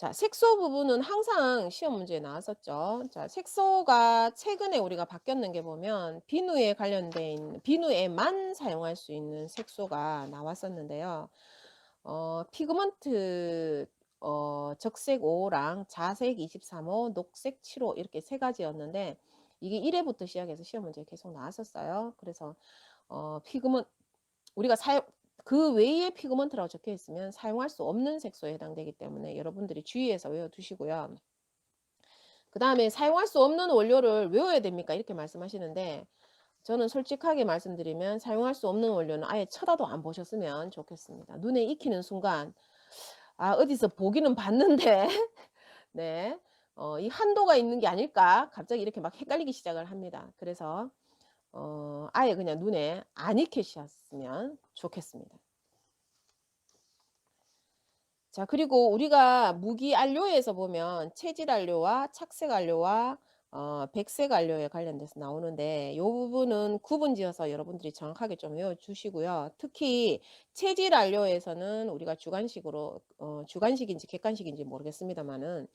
자, 색소 부분은 항상 시험 문제에 나왔었죠. 자, 색소가 최근에 우리가 바뀌었는 게 보면 비누에 관련돼 있는 비누에만 사용할 수 있는 색소가 나왔었는데요. 피그먼트 적색 5호랑 자색 23호, 녹색 7호 이렇게 세 가지였는데 이게 1회부터 시작해서 시험 문제에 계속 나왔었어요. 그래서 피그먼 우리가 사용 그 외에 피그먼트라고 적혀 있으면 사용할 수 없는 색소에 해당되기 때문에 여러분들이 주의해서 외워 두시고요. 그다음에 "사용할 수 없는 원료를 외워야 됩니까?" 이렇게 말씀하시는데 저는 솔직하게 말씀드리면 사용할 수 없는 원료는 아예 쳐다도 안 보셨으면 좋겠습니다. 눈에 익히는 순간 '아 어디서 보기는 봤는데' 네. '이 한도가 있는 게 아닐까?' 갑자기 이렇게 막 헷갈리기 시작을 합니다. 그래서 아예 그냥 눈에 안 익히셨으면 좋겠습니다. 자, 그리고 우리가 무기 안료에서 보면 체질 안료와 착색 안료와 백색 안료에 관련돼서 나오는데 요 부분은 구분지어서 여러분들이 정확하게 좀 외워 주시고요. 특히 체질 안료에서는 우리가 주관식으로 주관식인지 객관식인지 모르겠습니다만은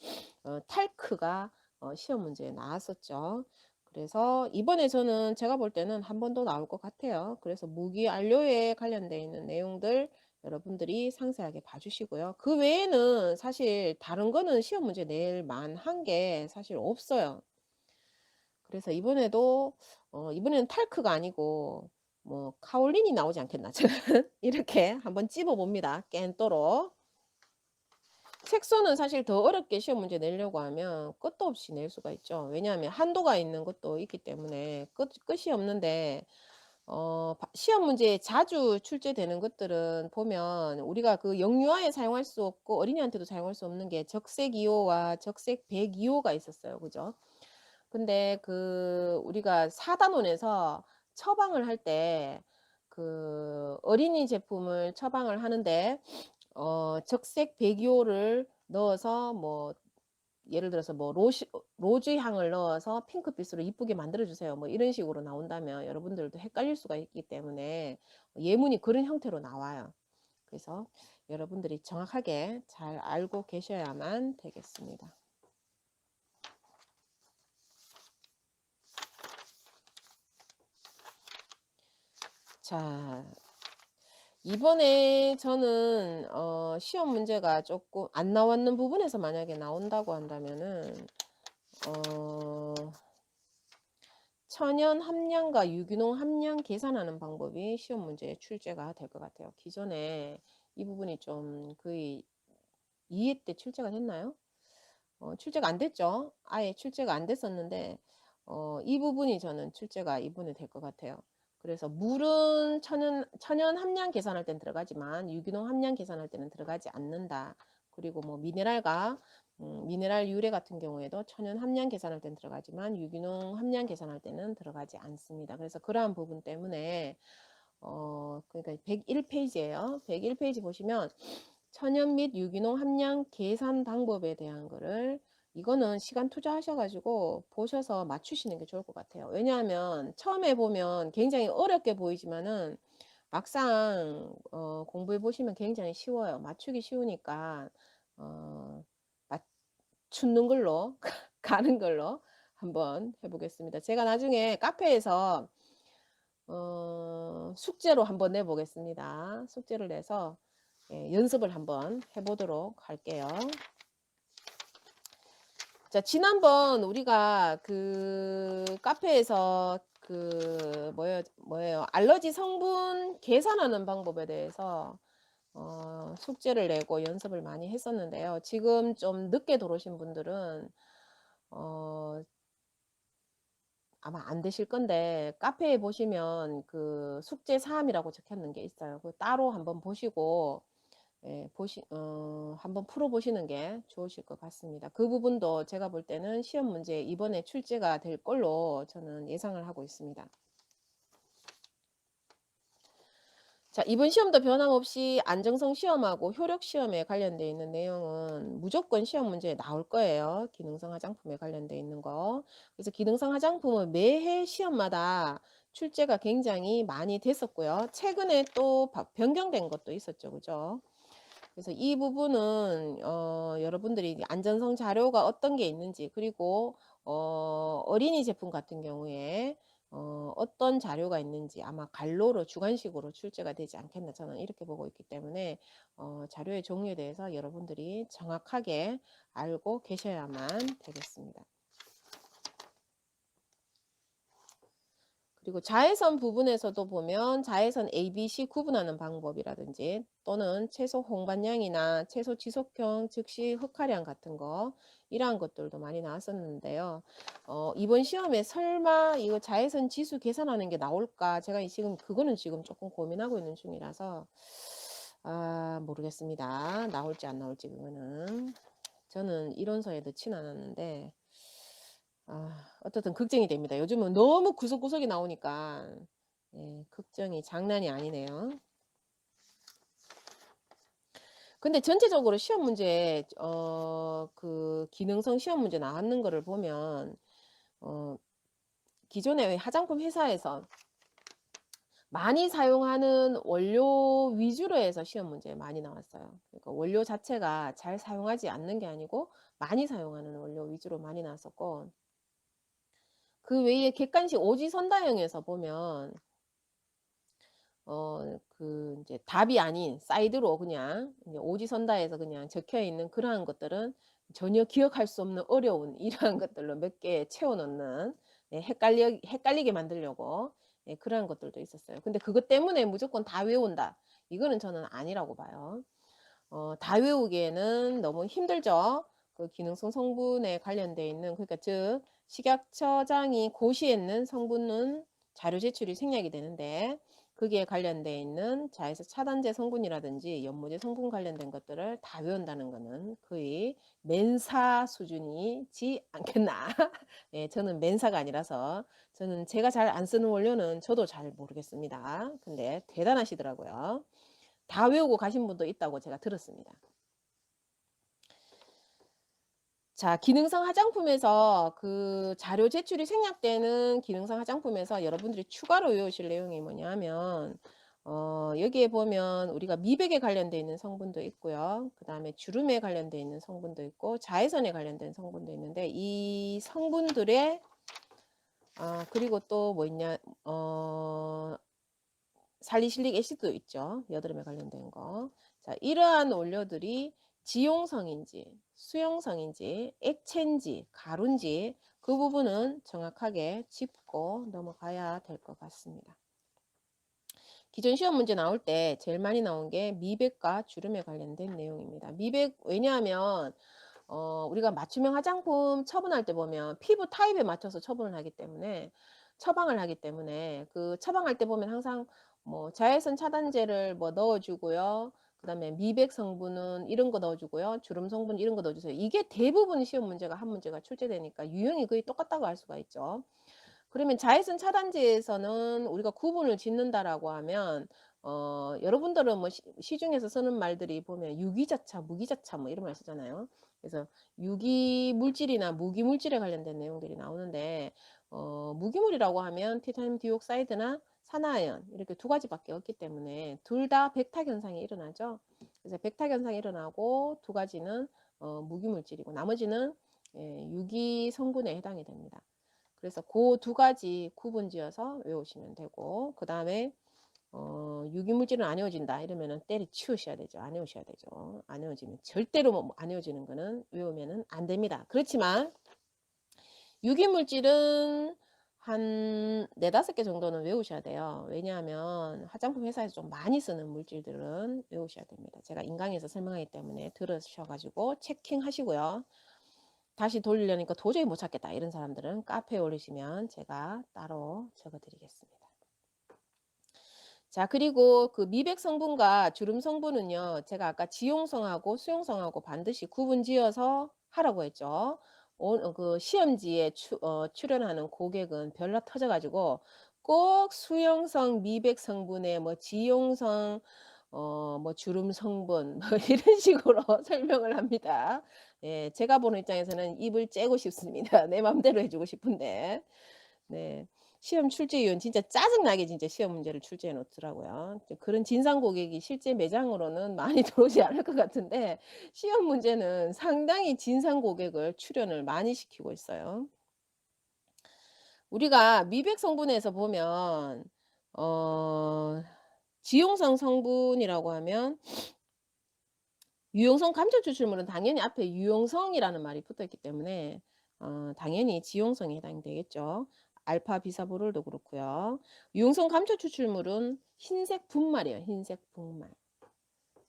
탈크가 시험 문제에 나왔었죠. 그래서 이번에 저는 제가 볼 때는 한 번 더 나올 것 같아요. 그래서 무기 안료에 관련돼 있는 내용들 여러분들이 상세하게 봐 주시고요. 그 외에는 사실 다른 거는 시험 문제 낼 만한 게 사실 없어요. 그래서 이번에도 이번에는 탈크가 아니고 뭐 카올린이 나오지 않겠나 저는 이렇게 한번 찝어 봅니다, 깬또로. 색소는 사실 더 어렵게 시험 문제 내려고 하면 끝도 없이 낼 수가 있죠. 왜냐하면 한도가 있는 것도 있기 때문에 끝이 없는데 시험 문제에 자주 출제되는 것들은 보면 우리가 그 영유아에 사용할 수 없고 어린이한테도 사용할 수 없는 게 적색 2호와 적색 102호가 있었어요. 그죠? 근데 우리가 4 단원에서 처방을 할 때 그 어린이 제품을 처방을 하는데 적색 배기호를 넣어서 뭐 예를 들어서 뭐 로즈 향을 넣어서 핑크빛으로 이쁘게 만들어 주세요. 뭐 이런 식으로 나온다면 여러분들도 헷갈릴 수가 있기 때문에 예문이 그런 형태로 나와요. 그래서 여러분들이 정확하게 잘 알고 계셔야만 되겠습니다. 자, 이번에 저는 시험 문제가 조금 안 나왔는 부분에서 만약에 나온다고 한다면은 어 천연 함량과 유기농 함량 계산하는 방법이 시험 문제에 출제가 될 것 같아요. 기존에 이 부분이 좀 거의 2회 때 출제가 됐나요? 출제가 안 됐죠. 아예 출제가 안 됐었는데 이 부분이 저는 출제가 이번에 될 것 같아요. 그래서 물은 천연 함량 계산할 땐 들어가지만 유기농 함량 계산할 때는 들어가지 않는다. 그리고 뭐 미네랄과 미네랄 유래 같은 경우에도 천연 함량 계산할 땐 들어가지만 유기농 함량 계산할 때는 들어가지 않습니다. 그래서 그러한 부분 때문에 그러니까 101 페이지예요. 101 페이지 보시면 천연 및 유기농 함량 계산 방법에 대한 거를 이거는 시간 투자하셔 가지고 보셔서 맞추시는 게 좋을 것 같아요. 왜냐하면 처음에 보면 굉장히 어렵게 보이지만은 막상 공부해 보시면 굉장히 쉬워요. 맞추기 쉬우니까 어 맞추는 걸로 가는 걸로 한번 해 보겠습니다. 제가 나중에 카페에서 숙제로 한번 내 보겠습니다. 숙제를 내서 연습을 한번 해 보도록 할게요. 자, 지난번 우리가 카페에서 뭐예요? 알러지 성분 계산하는 방법에 대해서 숙제를 내고 연습을 많이 했었는데요. 지금 좀 늦게 들어오신 분들은 어 아마 안 되실 건데 카페에 보시면 그 숙제 사항이라고 적혀 있는 게 있어요. 따로 한번 보시고 한번 풀어 보시는 게 좋으실 것 같습니다. 그 부분도 제가 볼 때는 시험 문제 이번에 출제가 될 걸로 저는 예상을 하고 있습니다. 자, 이번 시험도 변함없이 안정성 시험하고 효력 시험에 관련돼 있는 내용은 무조건 시험 문제에 나올 거예요. 기능성 화장품에 관련돼 있는 거. 그래서 기능성 화장품은 매해 시험마다 출제가 굉장히 많이 됐었고요. 최근에 또 변경된 것도 있었죠. 그죠? 그래서 이 부분은 여러분들이 안전성 자료가 어떤 게 있는지, 그리고 어린이 제품 같은 경우에 어떤 자료가 있는지 아마 갈로로 주관식으로 출제가 되지 않겠나, 저는 이렇게 보고 있기 때문에 자료의 종류에 대해서 여러분들이 정확하게 알고 계셔야만 되겠습니다. 그리고 자외선 부분에서도 보면 자외선 A, B, C 구분하는 방법이라든지, 또는 채소 홍반량이나 채소 지속형 즉시 흑화량 같은 거, 이러한 것들도 많이 나왔었는데요. 이번 시험에 설마 이거 자외선 지수 계산하는 게 나올까? 제가 지금 그거는 지금 조금 고민하고 있는 중이라서 모르겠습니다. 나올지 안 나올지. 그거는 저는 이론서에 넣진 않았는데 어떻든 걱정이 됩니다. 요즘은 너무 구석구석이 나오니까 걱정이 장난이 아니네요. 근데 전체적으로 시험 문제 그 기능성 시험 문제 나왔는 거를 보면 기존의 화장품 회사에서 많이 사용하는 원료 위주로 해서 시험 문제 많이 나왔어요. 그러니까 원료 자체가 잘 사용하지 않는 게 아니고 많이 사용하는 원료 위주로 많이 나왔었고, 그 외에 객관식 오지선다형에서 보면 그 이제 답이 아닌 사이드로 그냥 이제 오지선다에서 그냥 적혀 있는 그러한 것들은 전혀 기억할 수 없는 어려운 이러한 것들로 몇 개 채워 넣는, 헷갈리게 만들려고 그러한 것들도 있었어요. 근데 그것 때문에 무조건 다 외운다, 이거는 저는 아니라고 봐요. 다 외우기에는 너무 힘들죠. 그 기능성 성분에 관련돼 있는, 그러니까 즉 식약처장이 고시했는 성분은 자료 제출이 생략이 되는데, 거기에 관련돼 있는 자외선 차단제 성분이라든지 연모제 성분 관련된 것들을 다 외운다는 것은 거의 멘사 수준이지 않겠나. 예, 저는 멘사가 아니라서, 저는 제가 잘 안 쓰는 원료는 저도 잘 모르겠습니다. 근데 대단하시더라고요. 다 외우고 가신 분도 있다고 제가 들었습니다. 자, 기능성 화장품에서 그 자료 제출이 생략되는 기능성 화장품에서 여러분들이 추가로 외우실 내용이 뭐냐면, 여기에 보면 우리가 미백에 관련돼 있는 성분도 있고요. 그 다음에 주름에 관련돼 있는 성분도 있고 자외선에 관련된 성분도 있는데, 이 성분들의 그리고 또 뭐 있냐, 살리실릭 애시드 있죠. 여드름에 관련된 거. 자, 이러한 원료들이 지용성인지 수용성인지 액체인지 가루인지 그 부분은 정확하게 짚고 넘어가야 될 것 같습니다. 기존 시험 문제 나올 때 제일 많이 나온 게 미백과 주름에 관련된 내용입니다. 미백, 왜냐하면 우리가 맞춤형 화장품 처분할 때 보면 피부 타입에 맞춰서 처분을 하기 때문에, 처방을 하기 때문에, 그 처방할 때 보면 항상 뭐 자외선 차단제를 뭐 넣어 주고요. 그다음에 미백 성분은 이런 거 넣어 주고요. 주름 성분 이런 거 넣어 주세요. 이게 대부분 시험 문제가 한 문제가 출제되니까 유형이 거의 똑같다고 할 수가 있죠. 그러면 자외선 차단제에서는 우리가 구분을 짓는다라고 하면 여러분들은 뭐 시중에서 쓰는 말들이 보면 유기자차, 무기자차 뭐 이런 말 쓰잖아요. 그래서 유기 물질이나 무기 물질에 관련된 내용들이 나오는데, 무기물이라고 하면 티타늄 디옥사이드나 산화아연 이렇게 두 가지밖에 없기 때문에 둘 다 백탁 현상이 일어나죠. 그래서 백탁 현상이 일어나고 두 가지는 무기 물질이고 나머지는 유기 성분에 해당이 됩니다. 그래서 그 두 가지 구분지어서 외우시면 되고, 그 다음에 유기물질은 안 외워진다 이러면은 때려치우셔야 되죠. 안 외우셔야 되죠. 안 외워지면 절대로 안 외워지는 거는 외우면은 안 됩니다. 그렇지만 유기물질은 한 4~5개 정도는 외우셔야 돼요. 왜냐하면 화장품 회사에서 좀 많이 쓰는 물질들은 외우셔야 됩니다. 제가 인강에서 설명하기 때문에 들으셔가지고 체킹하시고요. 다시 돌리려니까 도저히 못 찾겠다 이런 사람들은 카페에 올리시면 제가 따로 적어 드리겠습니다. 자, 그리고 그 미백 성분과 주름 성분은요, 제가 아까 지용성하고 수용성하고 반드시 구분지어서 하라고 했죠. 그 시험지에 출연하는 고객은 별나 터져가지고 꼭 수용성 미백 성분에 뭐 지용성 뭐 주름 성분 뭐 이런 식으로 설명을 합니다. 예, 제가 보는 입장에서는 입을 째고 싶습니다. 내 맘대로 해주고 싶은데. 네. 시험 출제위원 진짜 짜증나게 진짜 시험 문제를 출제해 놓더라고요. 그런 진상 고객이 실제 매장으로는 많이 들어오지 않을 것 같은데 시험 문제는 상당히 진상 고객을 출연을 많이 시키고 있어요. 우리가 미백 성분에서 보면 어 지용성 성분이라고 하면 유용성 감초 추출물은 당연히 앞에 유용성이라는 말이 붙어 있기 때문에 당연히 지용성에 해당이 되겠죠. 알파 비사보롤도 그렇고요. 유용성 감초 추출물은 흰색 분말이에요. 흰색 분말.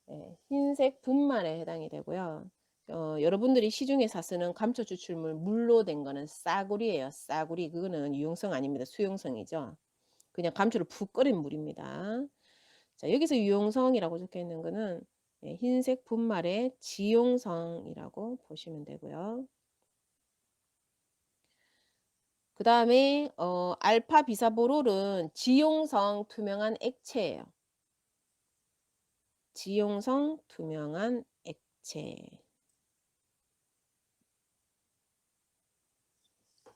예, 흰색 분말에 해당이 되고요. 여러분들이 시중에서 쓰는 감초 추출물 물로 된 거는 싸구리예요. 싸구리. 그거는 유용성 아닙니다. 수용성이죠. 그냥 감초를 푹 끓인 물입니다. 자, 여기서 유용성이라고 적혀 있는 거는 흰색 분말의 지용성이라고 보시면 되고요. 그 다음에 알파 비사보롤은 지용성 투명한 액체예요. 지용성 투명한 액체.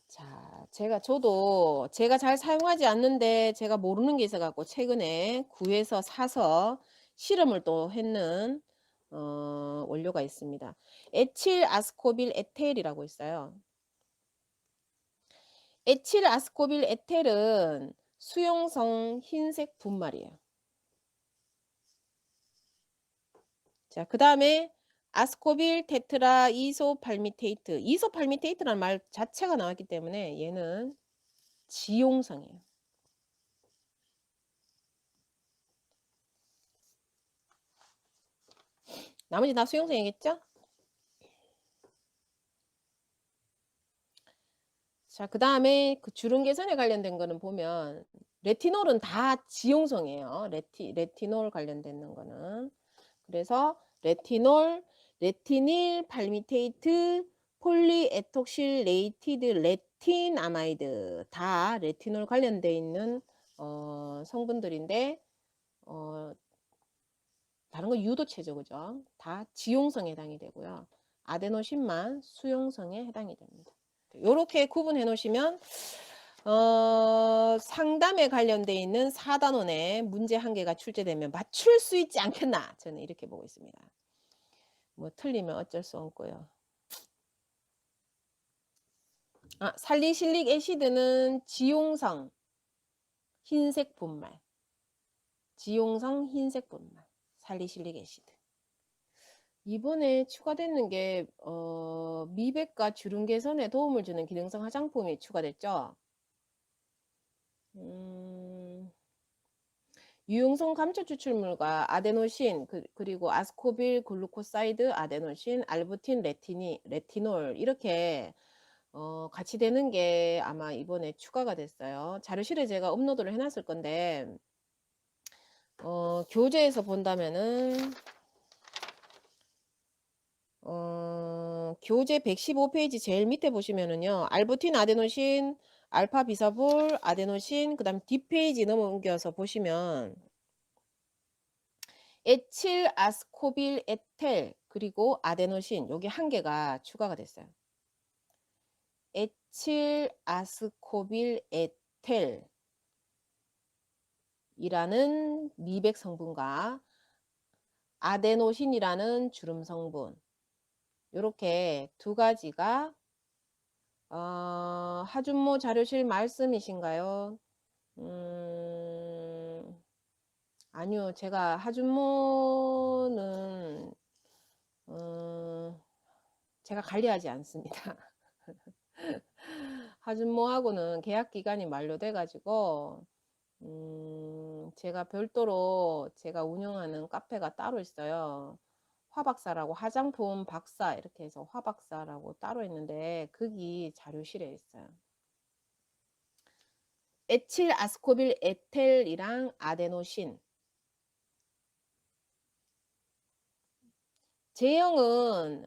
자, 저도 제가 잘 사용하지 않는데 제가 모르는 게 있어 갖고 최근에 구해서 사서 실험을 또 했는 원료가 있습니다. 에틸 아스코빌 에텔이라고 있어요. 에틸 아스코빌 에텔은 수용성 흰색 분말이에요. 자, 그다음에 아스코빌 테트라 이소팔미테이트. 이소팔미테이트라는 말 자체가 나왔기 때문에 얘는 지용성이에요. 나머지 다 수용성이겠죠? 자, 그다음에 그 주름 개선에 관련된 거는 보면 레티놀은 다 지용성이에요. 레티놀 관련된 거는. 그래서 레티놀, 레티닐 팔미테이트, 폴리에톡실레이티드 레틴아마이드 다 레티놀 관련돼 있는 성분들인데 다른 건 유도체죠, 그죠? 다 지용성에 해당이 되고요. 아데노신만 수용성에 해당이 됩니다. 이렇게 구분해 놓으시면 상담에 관련돼 있는 4단원의 문제 한 개가 출제되면 맞출 수 있지 않겠나 저는 이렇게 보고 있습니다. 뭐 틀리면 어쩔 수 없고요. 살리실릭 애시드는 지용성 흰색 분말, 지용성 흰색 분말, 살리실릭 애시드. 이번에 추가되는 게 미백과 주름 개선에 도움을 주는 기능성 화장품이 추가됐죠. 유용성 감초 추출물과 아데노신 그리고 아스코빌 글루코사이드 아데노신 알부틴 레티놀 이렇게 같이 되는 게 아마 이번에 추가가 됐어요. 자료실에 제가 업로드를 해놨을 건데 교재에서 본다면은 교재 115페이지 제일 밑에 보시면은요. 알부틴 아데노신 알파 비사볼 아데노신 그 다음 뒷페이지 넘겨서 보시면 에틸 아스코빌 에텔 그리고 아데노신 여기 한 개가 추가가 됐어요. 에틸 아스코빌 에텔 이라는 미백 성분과 아데노신이라는 주름 성분 이렇게 두 가지가 하준모 자료실 말씀이신가요? 아니요. 제가 하준모는 제가 관리하지 않습니다. 하준모하고는 계약 기간이 만료돼 가지고 제가 별도로 제가 운영하는 카페가 따로 있어요. 화박사라고 화장품 박사 이렇게 해서 화박사라고 따로 있는데 거기 자료실에 있어요. 에틸 아스코빌 에텔이랑 아데노신 제형은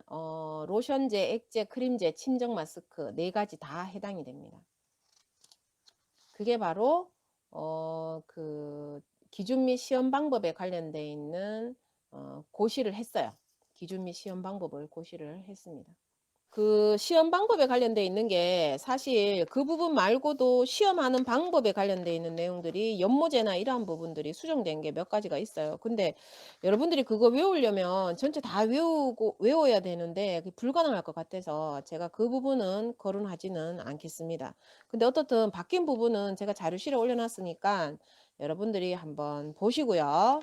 로션제, 액제, 크림제, 친정 마스크 4가지 다 해당이 됩니다. 그게 바로 그 기준 및 시험 방법에 관련돼 있는 고시를 했어요. 기준 및 시험 방법을 고시를 했습니다. 그 시험 방법에 관련돼 있는 게 사실 그 부분 말고도 시험하는 방법에 관련돼 있는 내용들이 연모제나 이러한 부분들이 수정된 게 몇 가지가 있어요. 근데 여러분들이 그거 외우려면 전체 다 외워야 되는데 그게 불가능할 것 같아서 제가 그 부분은 거론하지는 않겠습니다. 근데 어떻든 바뀐 부분은 제가 자료실에 올려놨으니까 여러분들이 한번 보시고요.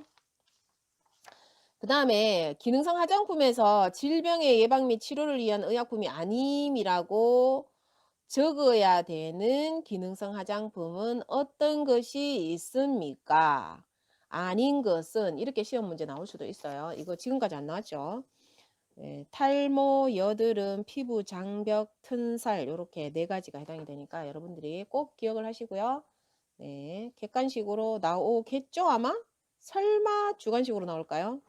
그다음에 기능성 화장품에서 질병의 예방 및 치료를 위한 의약품이 아님이라고 적어야 되는 기능성 화장품은 어떤 것이 있습니까? 아닌 것은 이렇게 시험 문제 나올 수도 있어요. 이거 지금까지 안 나왔죠. 네, 탈모, 여드름, 피부 장벽, 튼살 요렇게 네 가지가 해당이 되니까 여러분들이 꼭 기억을 하시고요. 네, 객관식으로 나오겠죠 아마? 설마 주관식으로 나올까요?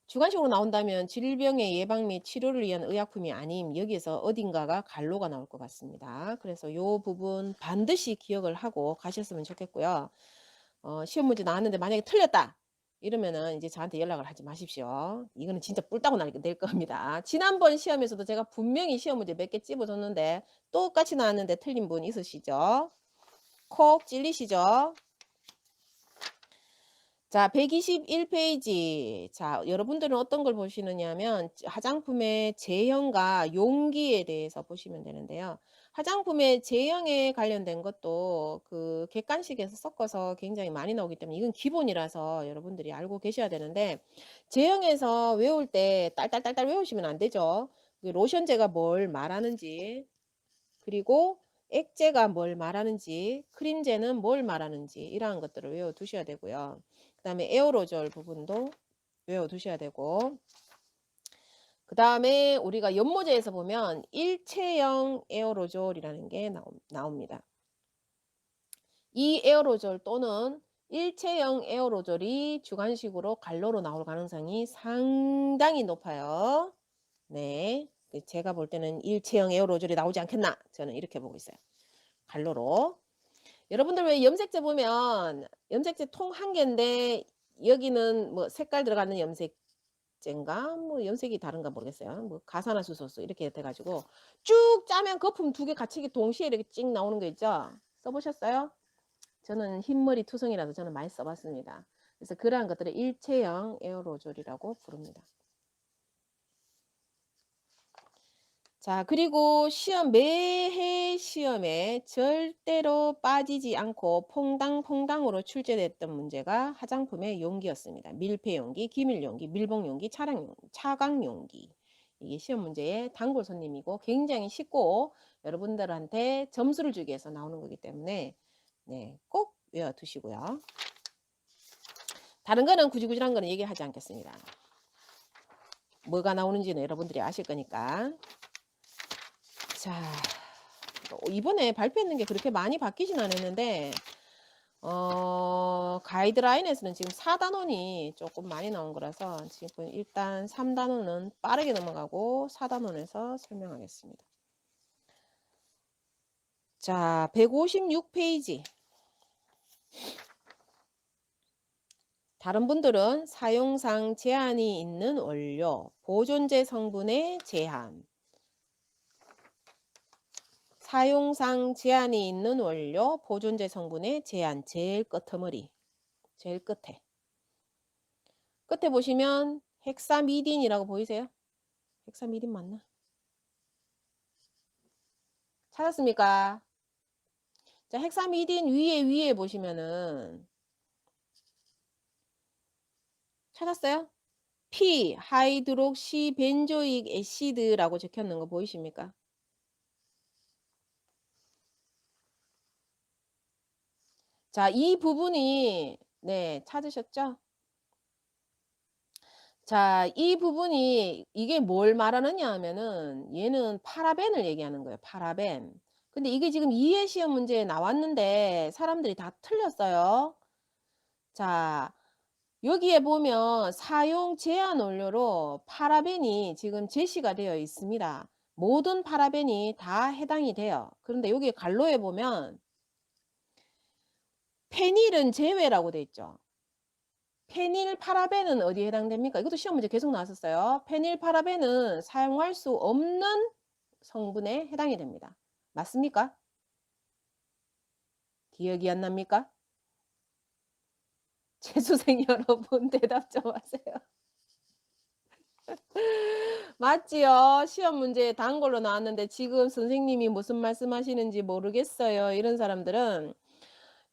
주관식으로 나온다면 질병의 예방 및 치료를 위한 의약품이 아님 여기에서 어딘가가 갈로가 나올 것 같습니다. 그래서 요 부분 반드시 기억을 하고 가셨으면 좋겠고요. 시험 문제 나왔는데 만약에 틀렸다 이러면은 이제 저한테 연락을 하지 마십시오. 이거는 진짜 뿔따고 낼 겁니다. 지난번 시험에서도 제가 분명히 시험 문제 몇 개 찝어줬는데 똑같이 나왔는데 틀린 분 있으시죠? 콕 찔리시죠? 자, 121페이지. 자, 여러분들은 어떤 걸 보시느냐면 화장품의 제형과 용기에 대해서 보시면 되는데요. 화장품의 제형에 관련된 것도 그 객관식에서 섞어서 굉장히 많이 나오기 때문에 이건 기본이라서 여러분들이 알고 계셔야 되는데 제형에서 외울 때 딸딸딸딸 외우시면 안 되죠. 그 로션제가 뭘 말하는지 그리고 액제가 뭘 말하는지, 크림제는 뭘 말하는지 이러한 것들을 외워두셔야 되고요. 그 다음에 에어로졸 부분도 외워두셔야 되고 그 다음에 우리가 연모제에서 보면 일체형 에어로졸이라는 게 나옵니다. 이 에어로졸 또는 일체형 에어로졸이 주관식으로 갈로로 나올 가능성이 상당히 높아요. 네. 제가 볼 때는 일체형 에어로졸이 나오지 않겠나 저는 이렇게 보고 있어요. 갈로로. 여러분들 왜 염색제 보면 염색제 통 한 개인데 여기는 뭐 색깔 들어가는 염색제인가 뭐 염색이 다른가 모르겠어요. 뭐 가산화수소수 이렇게 돼 가지고 쭉 짜면 거품 두 개 같이 동시에 이렇게 찍 나오는 거 있죠. 써 보셨어요? 저는 흰머리 투성이라서 저는 많이 써 봤습니다. 그래서 그러한 것들을 일체형 에어로졸이라고 부릅니다. 자, 그리고 매해 시험에 절대로 빠지지 않고 퐁당퐁당으로 출제됐던 문제가 화장품의 용기였습니다. 밀폐 용기, 기밀 용기, 밀봉 용기, 차광 용기. 이게 시험 문제의 단골 손님이고 굉장히 쉽고 여러분들한테 점수를 주기 위해서 나오는 거기 때문에 네, 꼭 외워두시고요. 다른 거는 구질구질한 거는 얘기하지 않겠습니다. 뭐가 나오는지는 여러분들이 아실 거니까. 자, 이번에 발표했는 게 그렇게 많이 바뀌진 않았는데 가이드라인에서는 지금 4단원이 조금 많이 나온 거라서 지금 일단 3단원은 빠르게 넘어가고 4단원에서 설명하겠습니다. 자, 156페이지. 다른 분들은 사용상 제한이 있는 원료, 보존제 성분의 제한, 사용상 제한이 있는 원료, 보존제 성분의 제한, 제일 끝머리, 제일 끝에. 끝에 보시면 헥사미딘이라고 보이세요? 헥사미딘 맞나? 찾았습니까? 자, 헥사미딘 위에 보시면은 찾았어요? P 하이드록시 벤조익 애시드라고 적혀 있는 거 보이십니까? 자, 이 부분이 네, 찾으셨죠? 자, 이 부분이 이게 뭘 말하느냐 하면은 얘는 파라벤을 얘기하는 거예요. 파라벤. 근데 이게 지금 이해 시험 문제에 나왔는데 사람들이 다 틀렸어요. 자, 여기에 보면 사용 제한 원료로 파라벤이 지금 제시가 되어 있습니다. 모든 파라벤이 다 해당이 돼요. 그런데 여기 갈로에 보면 페닐은 제외라고 돼 있죠. 페닐파라벤은 어디에 해당됩니까? 이것도 시험 문제 계속 나왔었어요. 페닐파라벤은 사용할 수 없는 성분에 해당이 됩니다. 맞습니까? 기억이 안 납니까? 재수생 여러분 대답 좀 하세요. 맞지요? 시험 문제에 단 걸로 나왔는데 지금 선생님이 무슨 말씀하시는지 모르겠어요. 이런 사람들은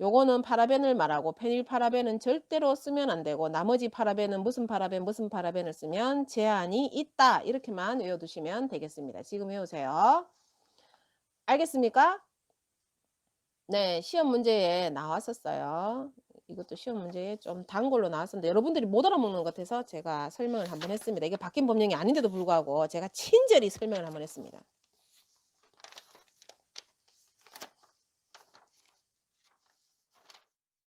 요거는 파라벤을 말하고 페닐파라벤은 절대로 쓰면 안 되고 나머지 파라벤은 무슨 파라벤 무슨 파라벤을 쓰면 제한이 있다. 이렇게만 외워두시면 되겠습니다. 지금 외우세요. 알겠습니까? 네. 시험 문제에 나왔었어요. 이것도 시험 문제에 좀 단 걸로 나왔었는데 여러분들이 못 알아먹는 것 같아서 제가 설명을 한번 했습니다. 이게 바뀐 법령이 아닌데도 불구하고 제가 친절히 설명을 한번 했습니다.